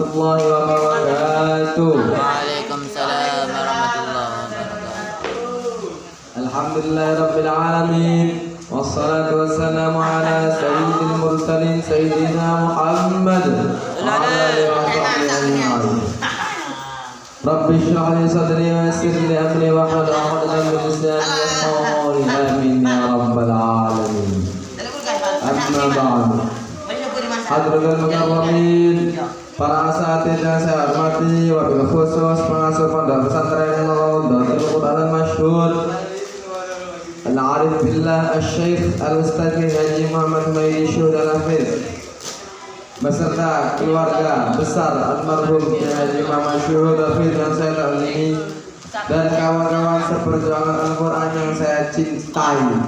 warahmatullahi wabarakatuh. Waalaikumsalam warahmatullahi wabarakatuh. Alhamdulillahirabbil alamin. Wassalatu wassalamu ala sayyidil mursalin sayyidina Muhammad wa ala alihi wa sahbihi ajma'in. Rabbi shrah li sadri wa yassir li amri wa hlul 'uqdatam min lisani yafqahu qawli. Amin ya rabbal alamin. Amma ba'd. Hadratul mukarramin, para asatidz yang saya hormati, wabil khusus pengasuh pondok pesantren Rawdatul Quran Masyhur Al-Arif Billah Asy-Syaikh Al-Ustadz Haji Muhammad Maidi Syuhud Al-Hafidz beserta keluarga besar almarhum Haji Muhammad Syuhud Al-Hafidz yang saya takzimi dan kawan-kawan seperjuangan Al-Quran yang saya cintai.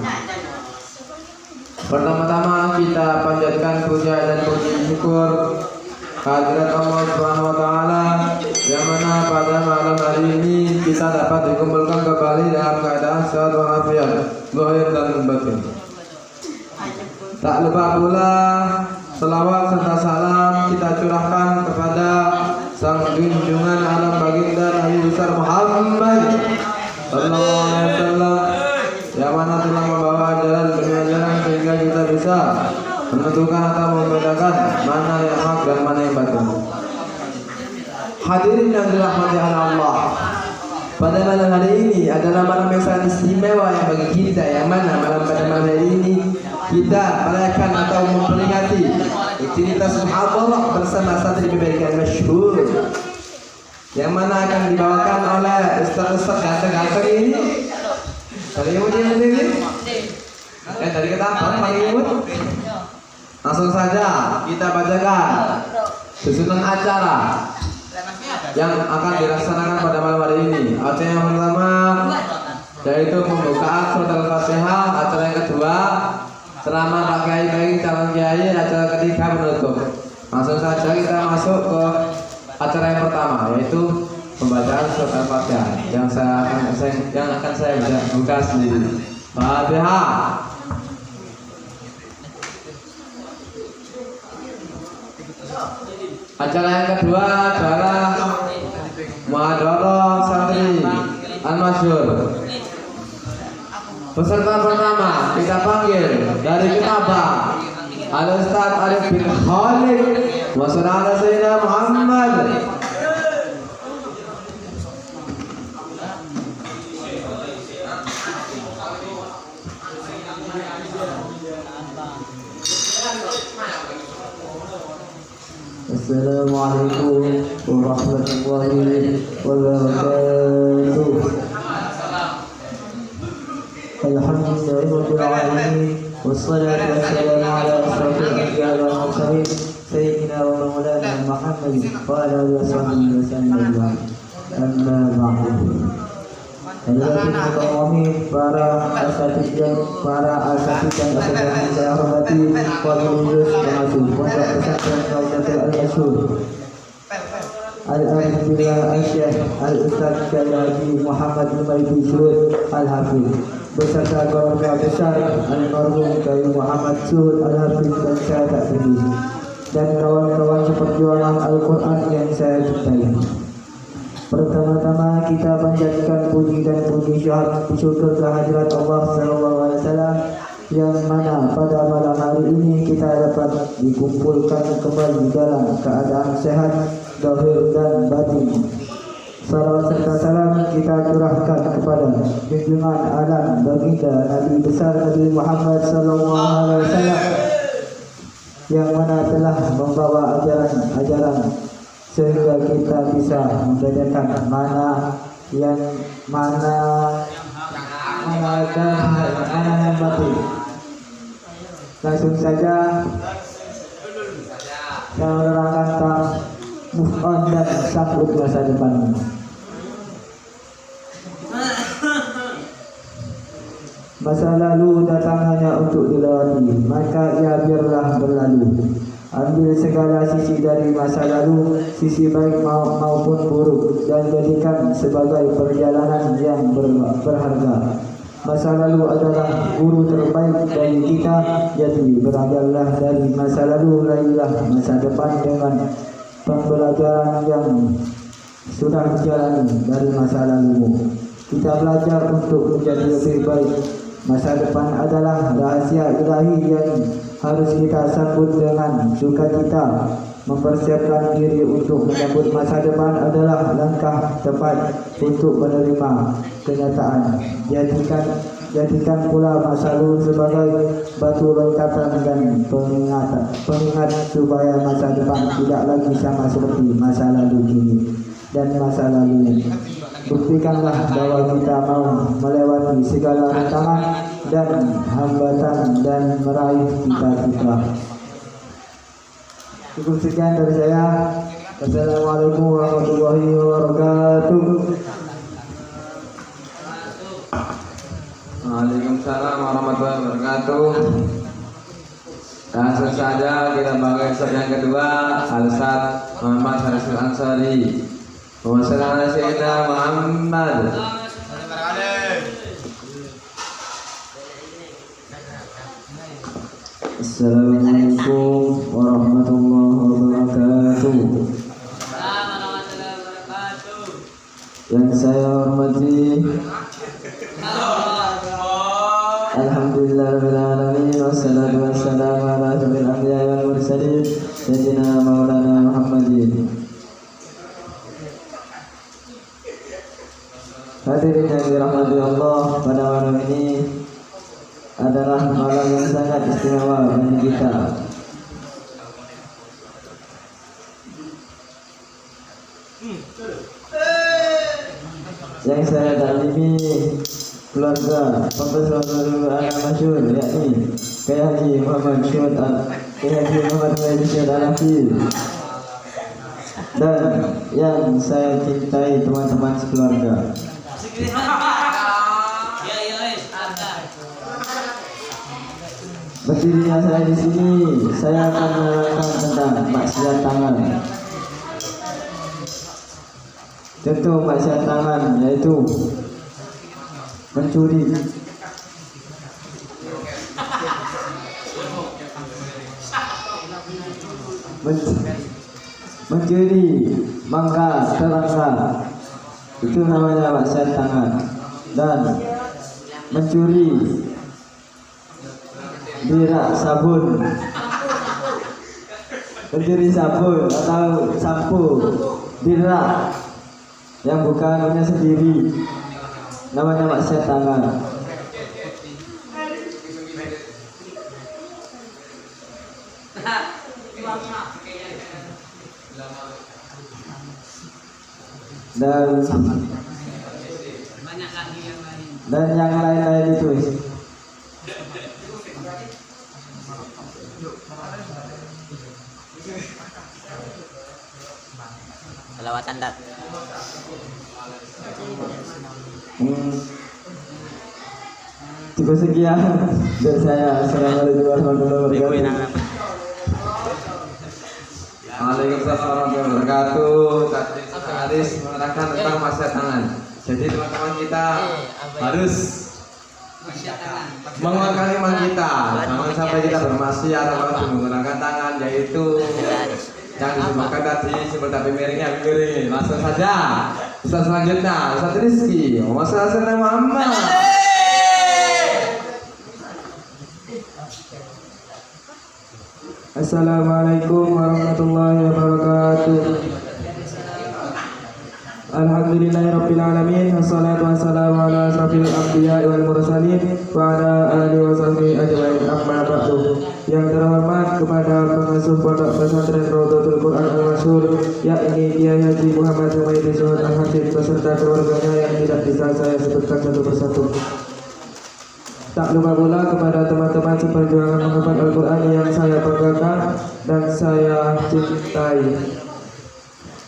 Pertama-tama kita panjatkan puja dan puji syukur kehadirat Allah Subhanahu wa taala yang mana pada malam hari ini kita dapat dikumpulkan kembali dalam keadaan sehat walafiat zahir dan batin. Tak lupa pula selawat serta salam kita curahkan kepada sang junjungan alam baginda Nabi besar Muhammad sallallahu alaihi wasallam yang mana telah membawa jalan jalan sehingga kita bisa menentukan atau membedakan mana yang hak dan mana yang batil. Hadirin yang dirahmati Allah, pada malam hari ini adalah malam yang sangat istimewa yang bagi kita, yang mana pada malam hari ini kita merayakan atau memperingati aktivitas muhadharah bersama santri kebaikan masyhur yang mana akan dibawakan oleh ustaz-ustaz ganteng-ganteng ini. Dari ibu dia sendiri? Dari ketapang paling ibu. Langsung saja kita bacakan susunan acara yang akan dilaksanakan pada malam hari ini. Acara yang pertama yaitu pembukaan surat Al-Fatihah. Acara yang kedua ceramah Pak Kiai calon kiai. Acara ketiga menutup. Langsung saja kita masuk ke acara yang pertama, yaitu pembacaan surat Al-Fatihah yang akan saya buka sendiri. Fatihah. Acara yang kedua adalah Muhadharah Santri Al-Masyhur. Peserta pertama kita panggil dari Ketapang Al-Ustadz Arif bin Khalid wa sallallahu alaihi Muhammad. Assalamualaikum warahmatullahi wabarakatuh. Alhamdulillahirabbil alamin wassalatu wassalamu ala asyrafil anbiya'i wal mursalin sayyidina wa maulana Muhammadin wa ala alihi wasallam. Amma ba'du. Hadirin mukarramin, para asatidz yang saya hormati, wabil khusus pengasuh pondok pesantren Rawdatul Masyhur Al-Arif Billah Asy-Syaikh Al-Ustadz Haji Muhammad Maidi Syuhud Al-Hafidz beserta keluarga besar almarhum Kiai Muhammad Syuhud Al-Hafidz yang saya takzimi dan kawan-kawan seperjuangan Al-Quran yang saya cintai. Pertama-tama kita panjatkan puji dan puji syukur kehadirat Allah sallallahu alaihi wasallam yang mana pada malam hari ini kita dapat dikumpulkan kembali dalam keadaan sehat zahir dan batin. Salawat serta salam kita curahkan kepada junjungan alam baginda Nabi besar Nabi Muhammad sallallahu alaihi wasallam yang mana telah membawa ajaran sehingga kita bisa membedakan mana yang batil. Langsung saja saya menerangkan tentang move on dan sambut masa depan. Masa lalu datang hanya untuk dilewati, maka ia biarlah berlalu. Ambil segala sisi dari masa lalu, sisi baik maupun buruk, dan jadikan sebagai perjalanan yang berharga. Masa lalu adalah guru terbaik bagi kita, jadi belajarlah dari masa lalu, raihlah masa depan dengan pembelajaran yang sudah dijalani dari masa lalumu. Kita belajar untuk menjadi lebih baik. Masa depan adalah rahasia ilahi yang harus kita sambut dengan sukacita. Mempersiapkan diri untuk menyambut masa depan adalah langkah tepat untuk menerima kenyataan. Jadikan pula masa lalu sebagai batu loncatan dan pengingat supaya masa depan tidak lagi sama seperti masa lalu ini dan masa lalu. Buktikanlah bahwa kita mau melewati segala rintangan dan hambatan dan meraih cita-cita. Cukup sekian dari saya. Assalamualaikum warahmatullahi wabarakatuh. Waalaikumsalam warahmatullahi wabarakatuh. Langsung saja kita bangga yang kedua, Al-Ustaz Muhammad Harisul Ansari. Wassalamualaikum Muhammad. Assalamualaikum warahmatullahi wabarakatuh. Yang saya hormati, Alhamdulillahirrahmanirrahim. Wassalatu wassalamu ala asyrafil anbiya'i wal mursalin sayyidina maulana Muhammadin. Hadirin yang dirahmati Allah, pada malam ini adalah malam yang sangat istimewa bagi kita. Yang saya taklimi keluarga Profesor anak masyhur, yakni Kiai Haji Muhammad Syed Al-Hafidh, dan yang saya cintai teman-teman sekeluarga. Berdirinya saya di sini, saya akan menerangkan tentang maksiat tangan. Contoh maksiat tangan yaitu mencuri, mencuri mangga terangsa, itu namanya maksiat tangan. Dan mencuri birak sabun, mencuri sabun atau sampo birak yang bukan punya sendiri, namanya maksiat tangan. Dan yang lain-lain itu. Selawatan dat. Cukup sekian dari saya. Assalamualaikum warahmatullahi wabarakatuh. Waalaikumsalam warahmatullahi wabarakatuh. Tadi Haris menerangkan tentang maksiat tangan. Jadi teman-teman kita harus mengeluarkan iman kita. Jangan sampai kita bermaksiat atau menggunakan tangan, yaitu yang disebutkan tadi seperti miringnya miring. Langsung saja Ustaz selanjutnya, Ustaz Rizky. Wassalamualaikum Muhammad. Assalamualaikum warahmatullahi wabarakatuh. Alhamdulillahirabbil alamin, wassalatu wassalamu ala asrofil anbiya'i wal mursalin wa ala alihi wasahbihi ajmain, amma ba'du. Yang terhormat kepada pengasuh pondok pesantren Raudhatul Quran Al-Masyhur, yakni Kiai Haji Muhammad Syed Al-Hafidh beserta keluarganya yang tidak bisa saya sebutkan satu persatu. Tak lupa pula kepada teman-teman seperjuangan menghafal Al-Quran yang saya banggakan dan saya cintai.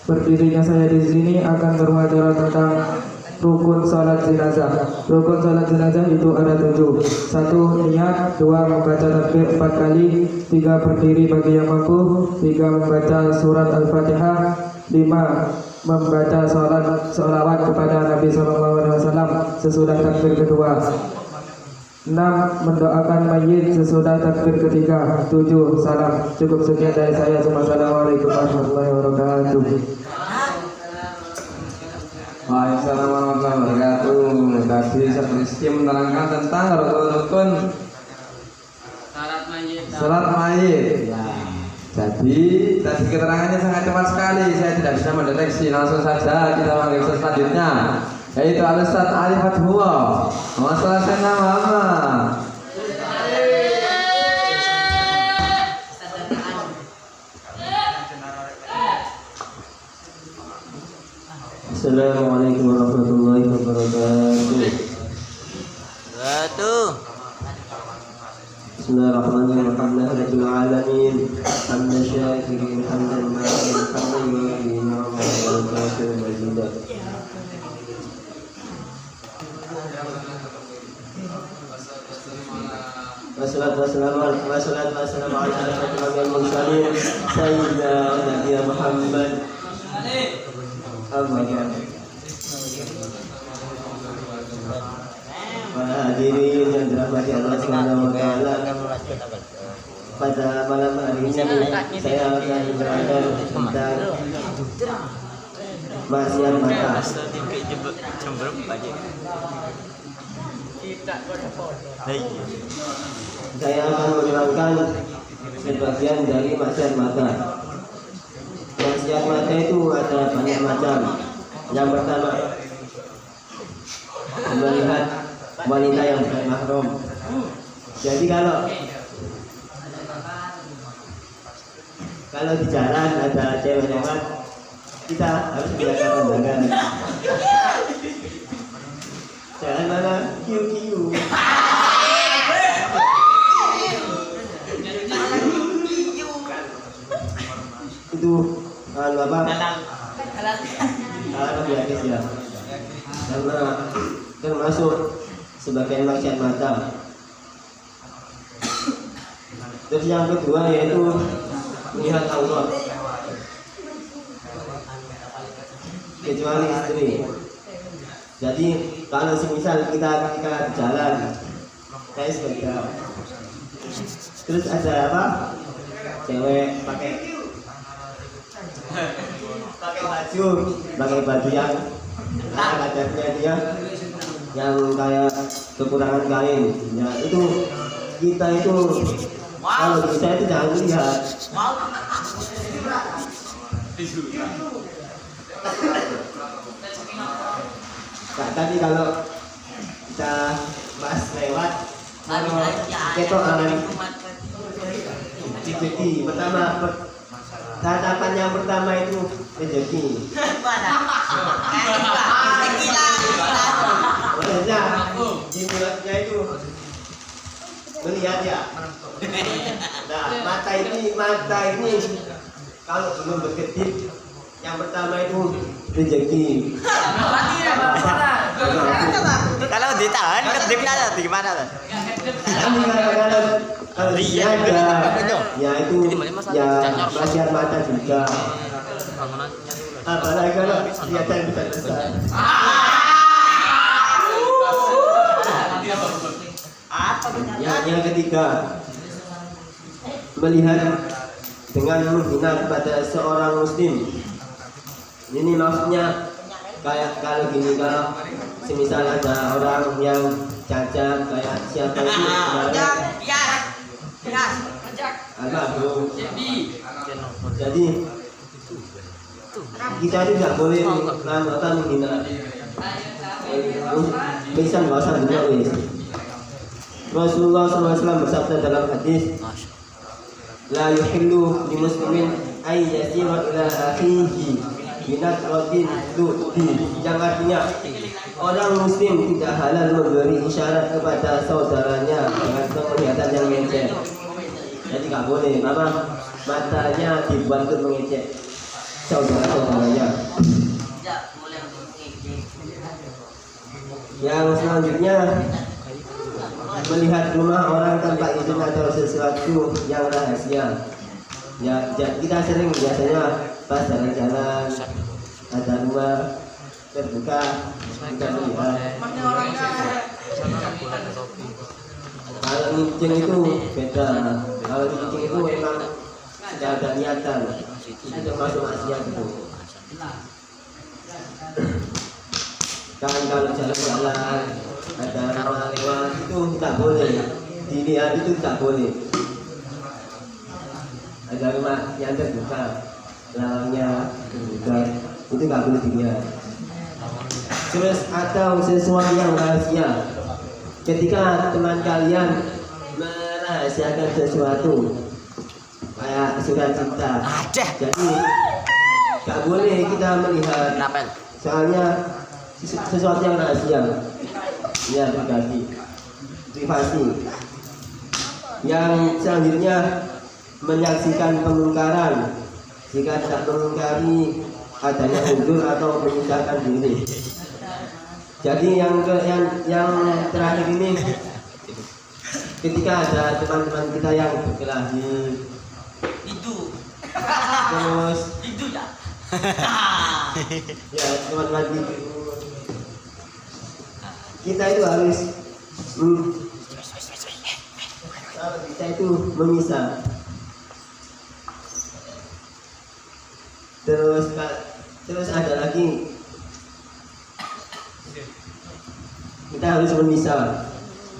Berdirinya saya di sini akan berbicara tentang rukun salat jenazah. Rukun salat jenazah itu ada 7. 1. Niat. 2. Membaca takbir 4 kali. 3. Berdiri bagi yang mampu. 3. Membaca surat Al-Fatihah. 5. Membaca sholawat kepada Nabi SAW sesudah takbir kedua. 6. Mendoakan mayit sesudah takbir ketiga. 7. Salam. Cukup sekian dari saya. Assalamualaikum warahmatullahi wabarakatuh. wabarakatuh. Waalaikumsalam warahmatullahi wabarakatuh. Tadi Ustaz Rizky menerangkan tentang rukun-rukun salat mayit. Ya. Jadi tadi keterangannya sangat cepat sekali. Saya tidak bisa mendeteksi. Langsung saja kita panggil selanjutnya, yaitu Al-Ustaz Ali Fathullah. Wassalamualaikum Muhammad. Assalamualaikum warahmatullahi wabarakatuh. Satu. Bismillahirrahmanirrahim. Alhamdulillahirabbil alamin. Hamdan syakirin hamdan na'iman hamdan yu'ti ni'amahu wa kafirin majidah. Wassalatu wassalamu ala asyrafil mursalin sayyidina nabiyina Muhammad. Para hadirin yang dirahmati Allah Subhanahu wa taala. Pada malam hari ini saya akan berada tentang maksiat mata. Saya akan menerangkan sebagian dari maksiat mata. Maksiat mata itu ada banyak macam. Yang pertama, melihat wanita yang bukan mahram. Jadi kalau di jalan ada cewek lewat, kita harus menjaga pandangan. Jangan mana kiu-kiu. Itu apa? Biadis ya. Karena termasuk sebagai maksiat mata. Terus yang kedua yaitu melihat aurat, kecuali istri. Jadi kalau semisal kita ketika jalan kayak sepeda, terus ada apa? Cewek pakai baju yang adatnya dia yang kayak kekurangan kain. Ya itu kita itu kalau kita itu jangan lihat. Nah, tadi kalau kita pas lewat ketokan rezeki pertama, tatapan yang pertama itu rezeki. Maksudnya dimulainya itu melihat ya. Nah, mata ini kalau belum berkedip, yang pertama itu rezeki. Kalau ditahan kedipnya ada di mana tuh? Kalau dia ya itu ya maksiat mata juga. Apalagi kalau kelihatan besar-besar. Yang ketiga, melihat dengan menghina kepada seorang muslim. Ini maksudnya kayak kalau gini, kalau semisal ada orang yang cacat kayak siapa itu bro. Jadi kita tidak boleh menghina. Bisa nggak usah dulu. Rasulullah SAW bersabda dalam hadis, la yuhillu li muslimin ay yasira ila akhihi binatratin tu'ti, yang artinya orang muslim tidak halal memberi isyarat kepada saudaranya dengan penglihatan yang mengejek. Jadi nggak boleh matanya dibuat untuk mengejek saudara-saudaranya. Yang selanjutnya, melihat rumah orang tanpa izin atau sesuatu yang rahasia. Ya, kita sering biasanya pas jalan-jalan ada rumah terbuka kita melihat. Kalau ngicing itu beda. Kalau ngicing itu memang tidak ada niatan. Itu termasuk maksiat itu. Kan kalau jalan-jalan ada orang lewat itu tidak boleh. Dini hari itu tidak boleh. Ada rumah yang terbuka, larangnya terbuka, itu nggak boleh dilihat. Terus atau sesuatu yang rahasia. Ketika teman kalian merahasiakan sesuatu kayak surat cinta, jadi nggak boleh kita melihat. Soalnya sesuatu yang rahasia, ya privasi. Yang selanjutnya menyaksikan pemungkaran. Jika tidak mengingkari adanya uzur atau menyusahkan diri. Jadi yang terakhir ini, ketika ada teman-teman kita yang berkelahi, terus ya teman-teman kita itu harus kita itu memisah. Terus ada lagi, kita harus memisah.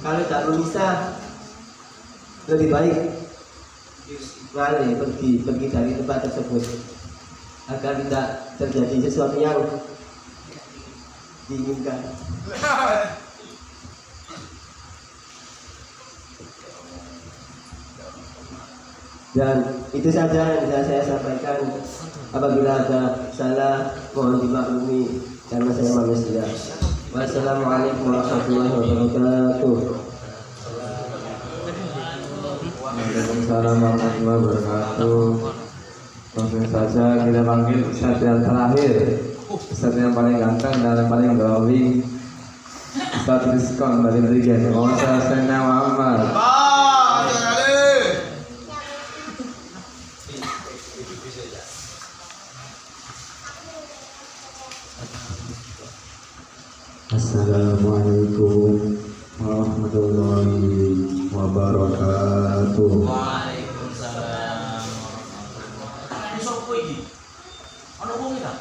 Kalau tidak memisah, lebih baik pergi dari tempat tersebut agar tidak terjadi sesuatu yang diinginkan. Dan itu saja yang bisa saya sampaikan. Apabila ada salah, mohon dimaklumi karena saya manusia. Wassalamualaikum warahmatullahi wabarakatuh. Waalaikumsalam warahmatullahi wabarakatuh. Langsung saja kita panggil Ustadz yang terakhir, Ustadz yang paling ganteng dan yang paling glowing, Ustadz Rizkon dari Brigjen. Wassalamualaikum Muhammad. Assalamualaikum warahmatullahi wabarakatuh. Waalaikumsalam. Sopo iki? Ana wong iki ta?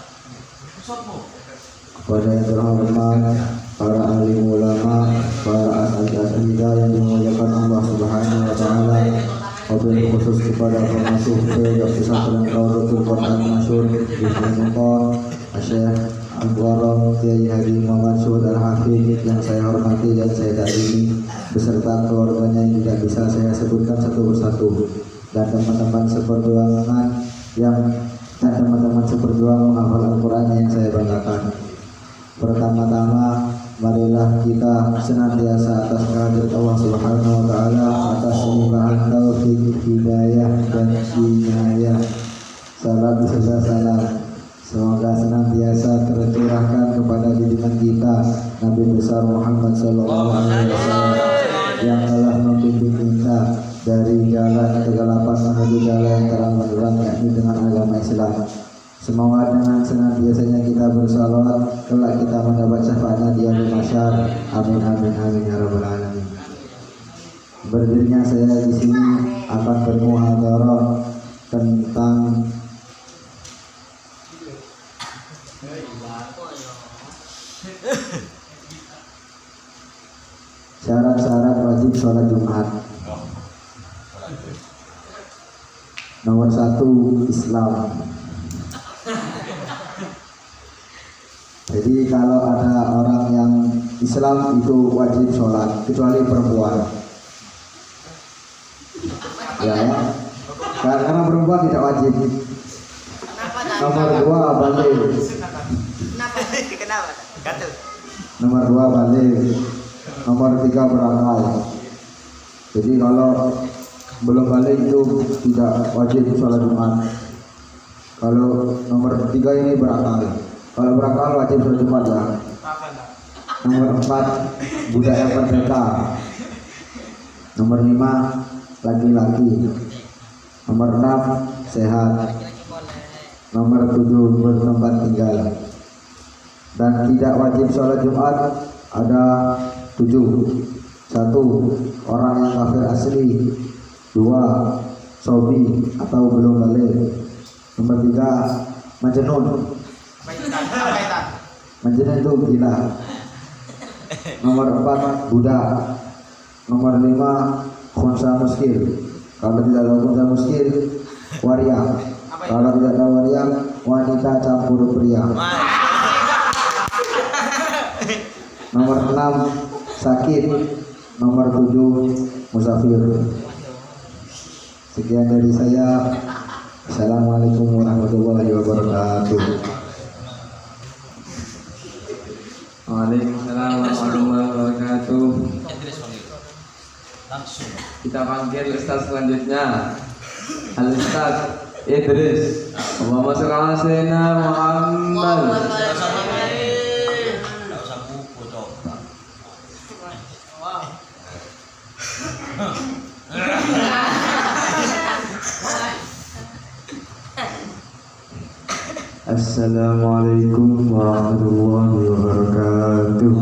Sopo? Kepada yang terhormat para alim ulama, para asatidzah yang dimuliakan Allah Subhanahu wa taala, wabil khusus kepada pengasuh Pondok Pesantren Qaulatul Quran Masyhur di Pondok Syekh Al-Gharram Kiai Haji Muhammad Syuhud Al-Hafidh yang saya hormati dan saya takzimi, beserta keluarganya yang tidak bisa saya sebutkan satu persatu, dan teman-teman seperjuangan menghafal Al-Quran yang saya banggakan. Pertama-tama, marilah kita senantiasa atas kehadirat Allah Subhanahu wa taala, atas limpahan taufik, hidayah dan inayah. Salam beserta salam semoga senantiasa tercurahkan kepada junjungan kita Nabi besar Muhammad sallallahu alaihi wasallam yang telah membimbing kita dari jalan kegelapan menuju jalan yang terang benderang, yakni dengan agama Islam. Semoga dengan senantiasanya kita bersalawat kelak kita mendapat syafaatnya di hari mahsyar. Amin amin amin ya rabbal alamin. Berdirinya saya di sini akan bermuhadharah tentang syarat-syarat wajib sholat Jumat. Nomor 1, Islam. Jadi kalau ada orang yang Islam itu wajib sholat, kecuali perempuan. Ya, karena perempuan tidak wajib. Nomor 2, balik. Kenapa? Gatel. Nomor 2, balik. Nomor 3, berakal. Jadi kalau belum balik itu tidak wajib sholat Jumat. Kalau nomor 3 ini berakal. Kalau berakal wajib sholat Jumat ya. Nomor 4, budaya merdeka. Nomor 5, laki-laki. Nomor 6, sehat. Nomor 7, bertempat tinggal. Dan tidak wajib sholat Jumat ada 7. 1, orang yang kafir asli. 2, sobi atau belum balik. Nomor 3, majnun Menjadi itu gila. Nomor 4 budak. Nomor 5 khunsa muskil. Kalau tidak tahu khunsa muskil, waria. Kalau tidak tahu waria, wanita campur pria. Nomor 6 sakit. Nomor 7 musafir. Sekian dari saya. Assalamualaikum warahmatullahi wabarakatuh. Waalaikumsalam warahmatullahi wabarakatuh. Langsung. Kita panggil Ustaz selanjutnya, Al-Ustaz Idris. Allahumma sholli ala sayyidina Muhammad. Enggak usah buku toh. Assalamualaikum warahmatullahi wabarakatuh.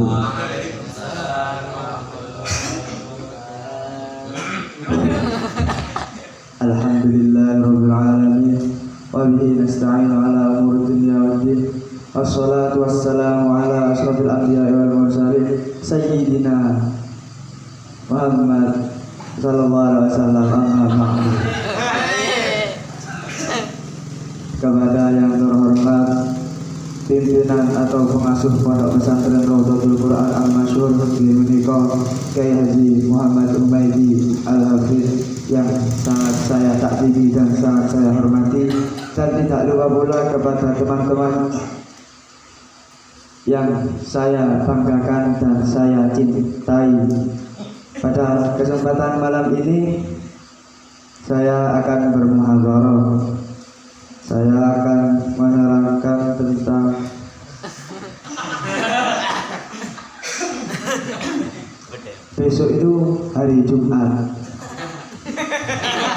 Alhamdulillahirabbil alamin wa bihi nasta'inu ala umuri dunya waddin. Wassalatu wassalamu ala asyrafil anbiya'i wal mursalin sayyidina Muhammad sallallahu alaihi wasallam. Amma ba'du. Kepada yang terhormat pimpinan atau pengasuh pondok pesantren Raudhatul Quran Al-Masyhur di menika Kyai Haji Muhammad Umaidi Al-Hafiz yang sangat saya takdiri dan sangat saya hormati, dan tidak lupa pula kepada teman-teman yang saya banggakan dan saya cintai. Pada kesempatan malam ini saya akan bermuhadharah. Saya akan menerangkan tentang besok itu hari Jumat.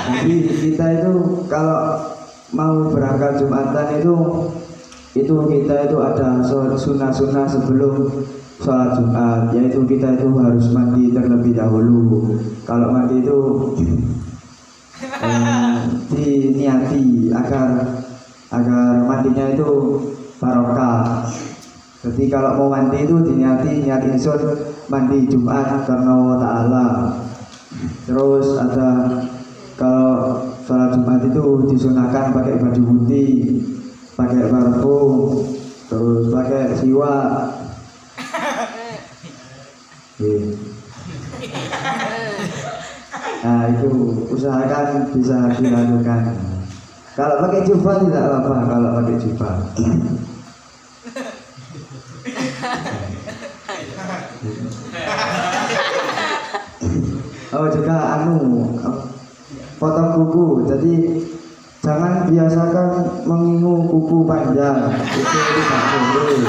Jadi kita itu kalau mau berangkat Jumatan itu kita itu ada sunnah-sunnah sebelum sholat Jumat, yaitu kita itu harus mandi terlebih dahulu. Kalau mandi itu diniati agar mandinya itu barokah. Jadi kalau mau mandi itu niat insun mandi Jumat karena Allah Ta'ala. Terus ada kalau sholat Jumat itu disunahkan pakai baju putih, pakai parfum, terus pakai siwak. Nah itu usahakan bisa dilakukan. Kalau pakai jubah tidak apa-apa, kalau pakai jubah. Oh juga potong kuku, jadi jangan biasakan mengingu kuku panjang, itu tidak boleh.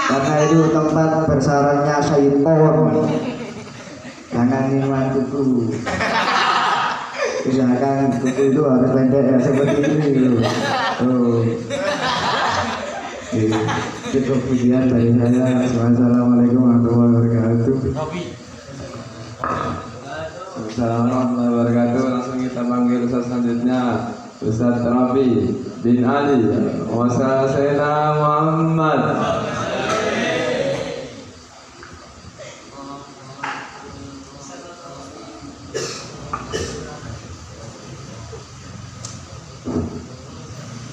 Karena itu tempat bersarangnya syaitan. Jangan inguan kuku. Misalkan kuku itu harus pendek ya seperti ini loh. Cukup pujian dari saya. Wassalamualaikum warahmatullahi wabarakatuh. Assalamualaikum warahmatullahi wabarakatuh. Langsung kita panggil Ustaz selanjutnya, Ustaz Rabi bin Ali. Wassalamualaikum sayyidina Muhammad.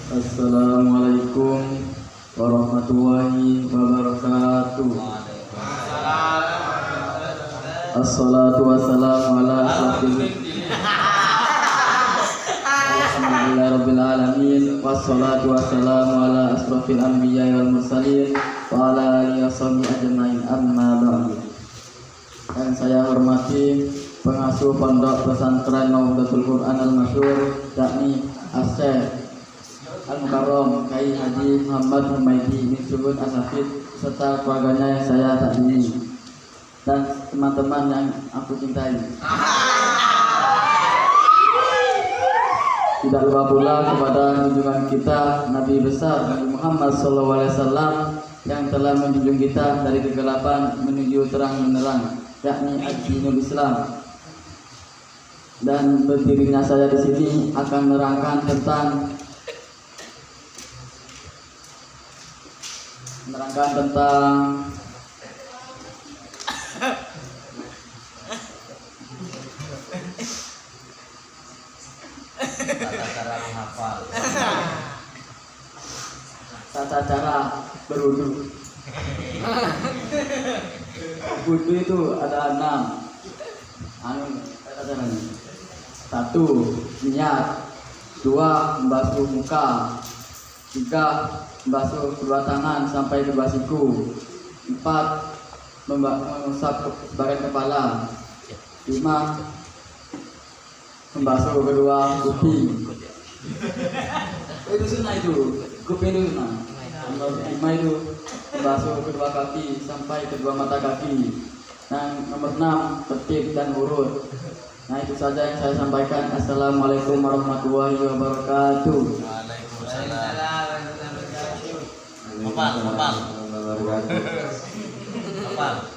Assalamualaikum warahmatullahi wabarakatuh. Assalatu wassalamu ala Alhamdulillahirabbil alamin. Wassalatu wassalamu ala asrofil anbiya'i wal mursalin wa ala alihi washabihi ajmain. Amma ba'du. Dan saya hormati pengasuh pondok pesantren Raudhatul Quran Al-Masyhur, yakni Asy-Syaikh Al-Mukarram Kyai Haji Muhammad Humaidi bin Subun Asafid serta keluarganya yang saya takdiri dan teman-teman yang aku cintai. Tidak lupa pula kepada junjungan kita Nabi besar Nabi Muhammad SAW yang telah menjunjung kita dari kegelapan menuju terang benderang, yakni ad-dinul Islam. Dan berdirinya saya di sini akan menerangkan tentang menerangkan tentang tata cara menghafal. tata cara berwudu. Wudu itu ada 6. Tata caranya. 1. Niat. 2. Membasuh muka. 3. Membasuh kedua tangan sampai kedua siku. 4. Mengusap sebagian kepala. 5. Membasuh kedua kuping. Itu sunnah itu. Kuping itu sunnah. Nomor 5 itu membasuh kedua kaki sampai kedua mata kaki. Dan nomor 6 tertib dan urut. Nah itu saja yang saya sampaikan. Assalamualaikum warahmatullahi wabarakatuh. Waalaikumsalam. Hafal.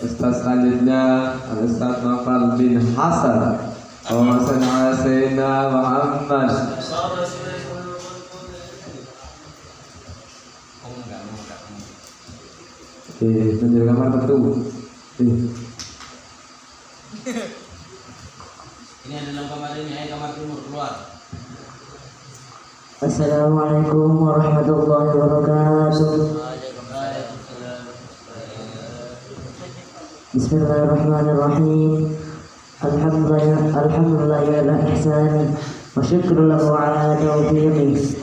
Ustaz selanjutnya Ustaz Nafal bin Hasan. Wawasan Sayyidina Muhammad. Oke, menjaga kamar tentu. Ini ada dalam kamar ini, kamar timur keluar. Assalamualaikum warahmatullahi wabarakatuh. Bismillahirrahmanirrahim. Alhamdulillah ala ihsani wa syukru lahu ala taufiqih.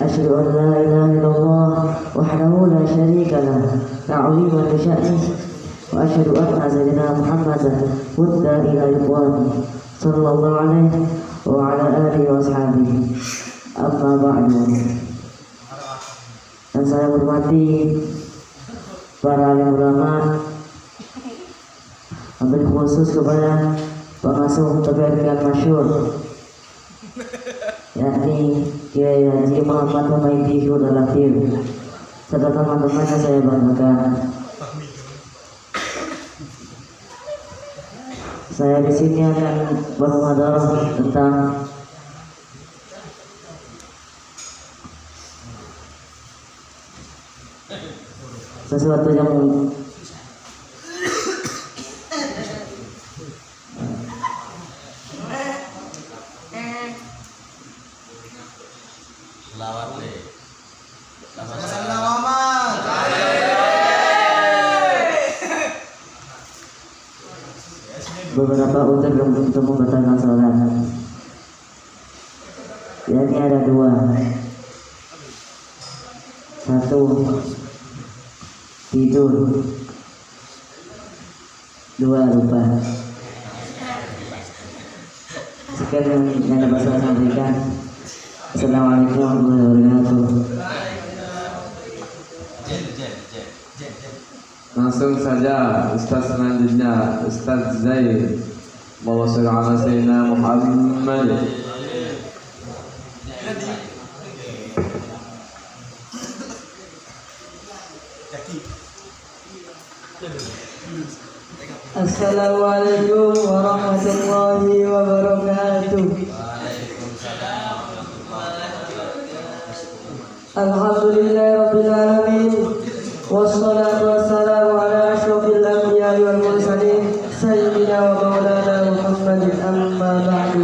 Asyhadu an la ilaha illallah wahdahu la syarika lah, ta'ziman li sya'nih, wa asyhadu anna sayyidina Muhammadan hudda ila ridwani sallallahu alaihi wa ala alihi wa ashabihi. Amma ba'du. Dan saya hormati para alim ulama, ambil khusus kepada pengasuh TPRK masyhur, yakni Kiai Haji Muhammad Humaydi Hudalafir, serta teman-teman yang saya banggakan. Saya di sini akan bermuhadharah tentang sesuatu yang Lawat le. beberapa untuk membatalkan sholat. Yakni ada 2. 1. Tidur. 2. Lupa. Sekian yang dapat saya sampaikan. Assalamualaikum warahmatullahi wabarakatuh. Langsung saja Ustaz selanjutnya Ustaz Zaid. Wawasan Sayyidina Muhammad. Assalamualaikum warahmatullahi wabarakatuh. Alhamdulillahirabbil alamin. Wassalatu wassalamu ala asyrofil anbiya'i wal mursalin sayyidina wa maulana Muhammadin, amma ba'du.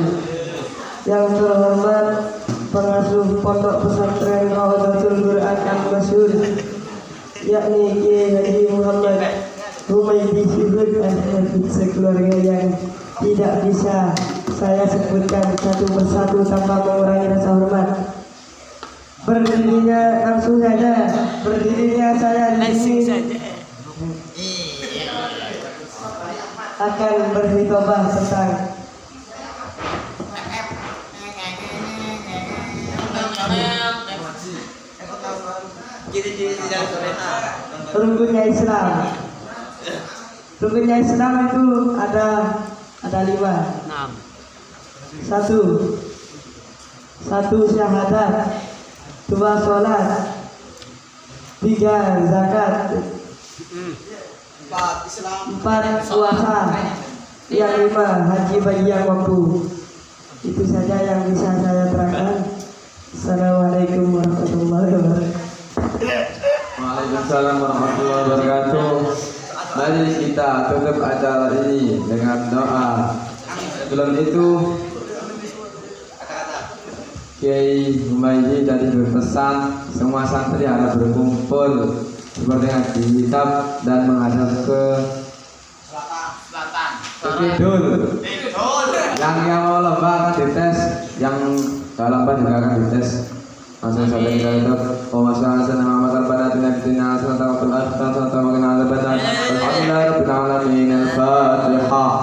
Yang terhormat pengasuh Pondok Pesantren Rawdatul Quran Al-Masyhur, yakni Kiai Haji Muhammad Humaydi Hudalafir, sekeluarga yang tidak bisa saya sebutkan satu persatu tanpa mengurangi rasa hormat. Berdirinya langsung saja, berdirinya saya di sini akan berkhitbah tentang rukunnya Islam. Rukunnya Islam itu ada 5. 1 syahadat, 2 sholat, 3 zakat, 4 puasa, yang 5 haji bagi yang mampu. Itu saja yang bisa saya terangkan. Assalamualaikum warahmatullahi wabarakatuh. Waalaikumsalam warahmatullahi wabarakatuh. Mari kita tutup acara ini dengan doa. Sebelum itu, Kiai Humaydi tadi berpesan semua santri harus berkumpul seperti ngaji kitab dan menghadap ke kidul. Yang mau lomba akan dites, yang gak lomba juga akan dites. Langsung sampai kita itu. Wassalamualaikum warahmatullahi wabarakatuh. Alhamdulillahirabbil alamin. Al-Fatihah.